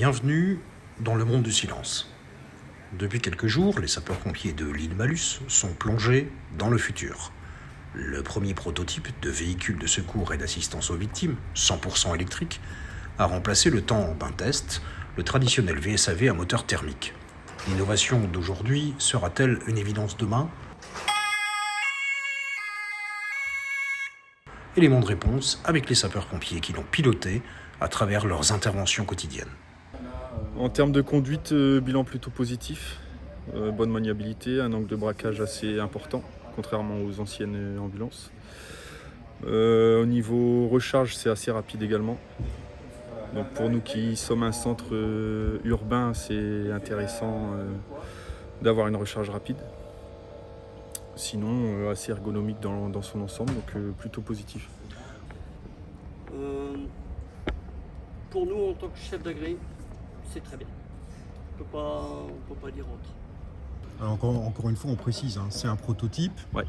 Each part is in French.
Bienvenue dans le monde du silence. Depuis quelques jours, les sapeurs-pompiers de l'île Malus sont plongés dans le futur. Le premier prototype de véhicule de secours et d'assistance aux victimes, 100% électrique, a remplacé le temps en bain test le traditionnel VSAV à moteur thermique. L'innovation d'aujourd'hui sera-t-elle une évidence demain ? Élément de réponse avec les sapeurs-pompiers qui l'ont piloté à travers leurs interventions quotidiennes. En termes de conduite, bilan plutôt positif. Bonne maniabilité, un angle de braquage assez important, contrairement aux anciennes ambulances. Au niveau recharge, c'est assez rapide également. Donc pour nous qui sommes un centre urbain, c'est intéressant d'avoir une recharge rapide. Sinon, assez ergonomique dans son ensemble, donc plutôt positif. Pour nous, en tant que chef d'agré, c'est très bien. On peut pas dire autre. Alors encore une fois, on précise, hein, c'est un prototype. Ouais.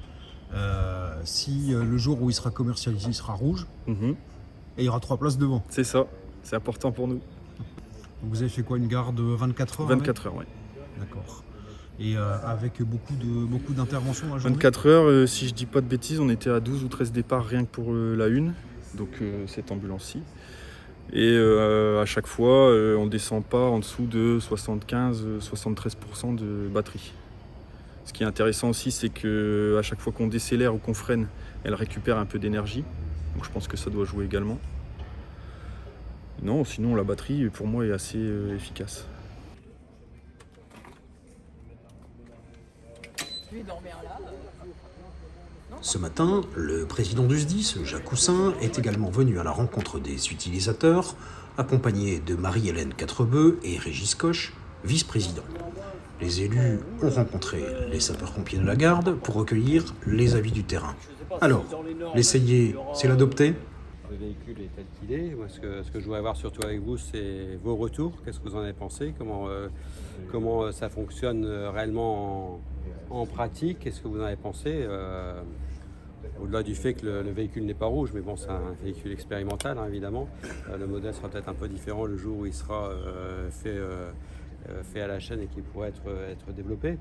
Si le jour où il sera commercialisé, il sera rouge, et il y aura 3 places devant. C'est ça, c'est important pour nous. Donc vous avez fait quoi, une garde de 24 heures 24 heures, oui. D'accord. Et avec beaucoup d'interventions à la journée. 24 heures, si je dis pas de bêtises, on était à 12 ou 13 départs rien que pour la une, donc cette ambulance-ci. Et à chaque fois, on ne descend pas en dessous de 75-73% de batterie. Ce qui est intéressant aussi, c'est qu'à chaque fois qu'on décélère ou qu'on freine, elle récupère un peu d'énergie. Donc je pense que ça doit jouer également. Non, sinon la batterie, pour moi, est assez efficace. Ce matin, le président du SDIS, Jacques Coussin, est également venu à la rencontre des utilisateurs, accompagné de Marie-Hélène Quatrebeu et Régis Coche, vice-président. Les élus ont rencontré les sapeurs-pompiers de la garde pour recueillir les avis du terrain. Alors, l'essayer, c'est l'adopter ? Le véhicule est tel qu'il est. Moi, ce que je voudrais voir surtout avec vous, c'est vos retours. Qu'est-ce que vous en avez pensé ? Comment ça fonctionne réellement en pratique ? Qu'est-ce que vous en avez pensé ? Au-delà du fait que le véhicule n'est pas rouge, mais bon, c'est un véhicule expérimental, hein, évidemment. Le modèle sera peut-être un peu différent le jour où il sera fait à la chaîne et qui pourrait être développé.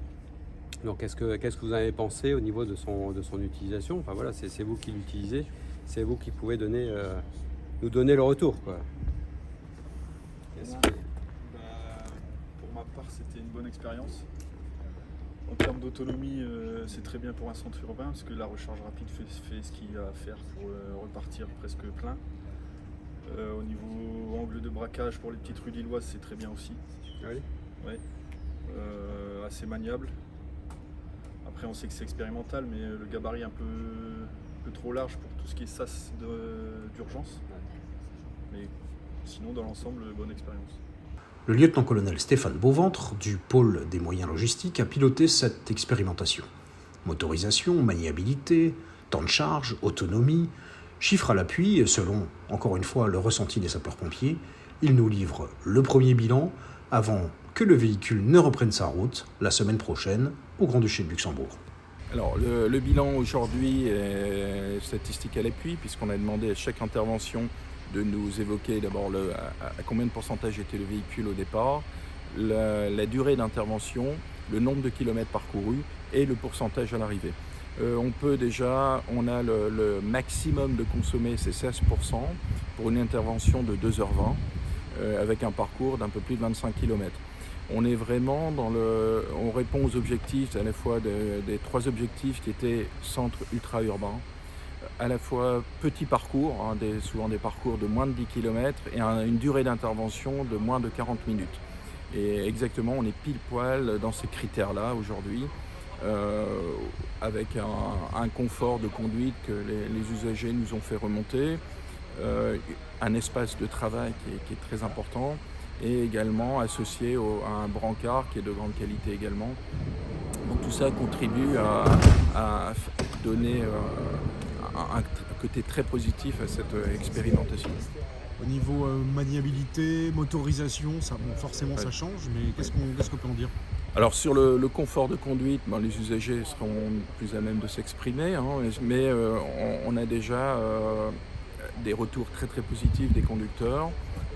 Donc, qu'est-ce que vous en avez pensé au niveau de son utilisation ? Enfin voilà, c'est vous qui l'utilisez. C'est vous qui pouvez nous donner le retour, quoi. Pour ma part, c'était une bonne expérience. En termes d'autonomie, c'est très bien pour un centre urbain parce que la recharge rapide fait ce qu'il y a à faire pour repartir presque plein. Au niveau angle de braquage pour les petites rues lilloises, c'est très bien aussi. Oui. Ouais. Assez maniable. Après, on sait que c'est expérimental, mais le gabarit un peu trop large pour tout ce qui est sas d'urgence. Mais sinon, dans l'ensemble, bonne expérience. Le lieutenant-colonel Stéphane Beauventre, du pôle des moyens logistiques, a piloté cette expérimentation. Motorisation, maniabilité, temps de charge, autonomie, chiffres à l'appui, selon, encore une fois, le ressenti des sapeurs-pompiers, il nous livre le premier bilan avant que le véhicule ne reprenne sa route la semaine prochaine au Grand-Duché de Luxembourg. Alors le bilan aujourd'hui est statistique à l'appui puisqu'on a demandé à chaque intervention de nous évoquer d'abord à combien de pourcentage était le véhicule au départ, la durée d'intervention, le nombre de kilomètres parcourus et le pourcentage à l'arrivée. On a le maximum de consommer, c'est 16% pour une intervention de 2h20 avec un parcours d'un peu plus de 25 km. On est vraiment on répond aux objectifs, à la fois des 3 objectifs qui étaient centre ultra-urbain, à la fois petit parcours, hein, souvent des parcours de moins de 10 km et une durée d'intervention de moins de 40 minutes. Et exactement, on est pile poil dans ces critères-là aujourd'hui, avec un confort de conduite que les usagers nous ont fait remonter, un espace de travail qui est très important, et également associé à un brancard qui est de grande qualité également. Donc tout ça contribue à donner un côté très positif à cette expérimentation. Au niveau maniabilité, motorisation, forcément Ouais. ça change, mais qu'est-ce qu'on peut en dire ? Alors sur le confort de conduite, les usagers seront plus à même de s'exprimer, hein, mais on a déjà des retours très très positifs des conducteurs,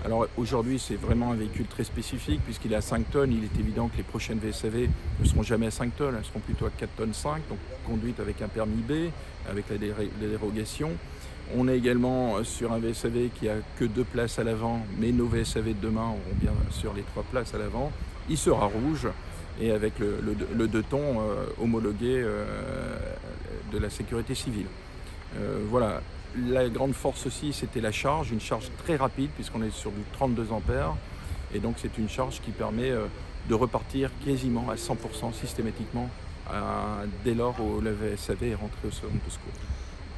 Alors aujourd'hui, c'est vraiment un véhicule très spécifique puisqu'il est à 5 tonnes. Il est évident que les prochaines VSAV ne seront jamais à 5 tonnes, elles seront plutôt à 4 tonnes 5, donc conduite avec un permis B, avec la dérogation. On est également sur un VSAV qui a que 2 places à l'avant, mais nos VSAV de demain auront bien sûr les 3 places à l'avant. Il sera rouge et avec le 2 tons homologué de la sécurité civile. Voilà. La grande force aussi, c'était la charge, une charge très rapide puisqu'on est sur du 32 ampères. Et donc c'est une charge qui permet de repartir quasiment à 100% systématiquement dès lors où la VSAV est rentrée au second de secours.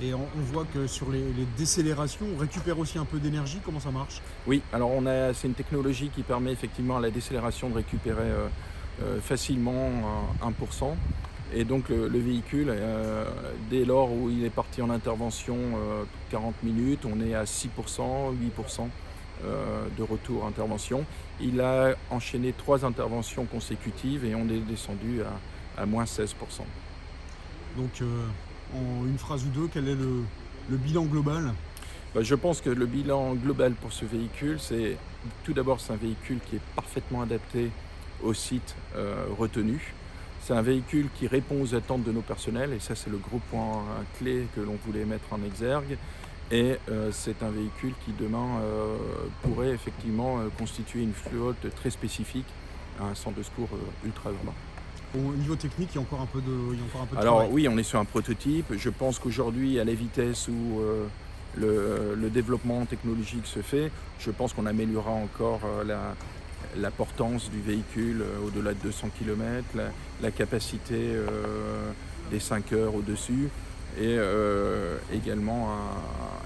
Et on voit que sur les décélérations, on récupère aussi un peu d'énergie. Comment ça marche? Oui, alors c'est une technologie qui permet effectivement à la décélération de récupérer facilement 1%. Et donc le véhicule, dès lors où il est parti en intervention 40 minutes, on est à 6%, 8% de retour intervention. Il a enchaîné 3 interventions consécutives et on est descendu à moins 16%. Donc en une phrase ou deux, quel est le bilan global? Je pense que le bilan global pour ce véhicule, c'est tout d'abord c'est un véhicule qui est parfaitement adapté au site retenu. C'est un véhicule qui répond aux attentes de nos personnels et ça c'est le gros point clé que l'on voulait mettre en exergue. Et c'est un véhicule qui demain pourrait effectivement constituer une flotte très spécifique à un centre de secours ultra-urbain. Au niveau technique, il y a encore un peu de Alors travail. oui, on est sur un prototype. Je pense qu'aujourd'hui, à la vitesse où le développement technologique se fait, je pense qu'on améliorera encore la portance du véhicule au-delà de 200 km, la capacité des 5 heures au-dessus. Et également,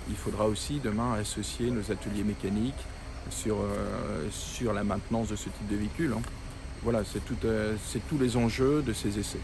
il faudra aussi demain associer nos ateliers mécaniques sur la maintenance de ce type de véhicule. Voilà, c'est tous les enjeux de ces essais.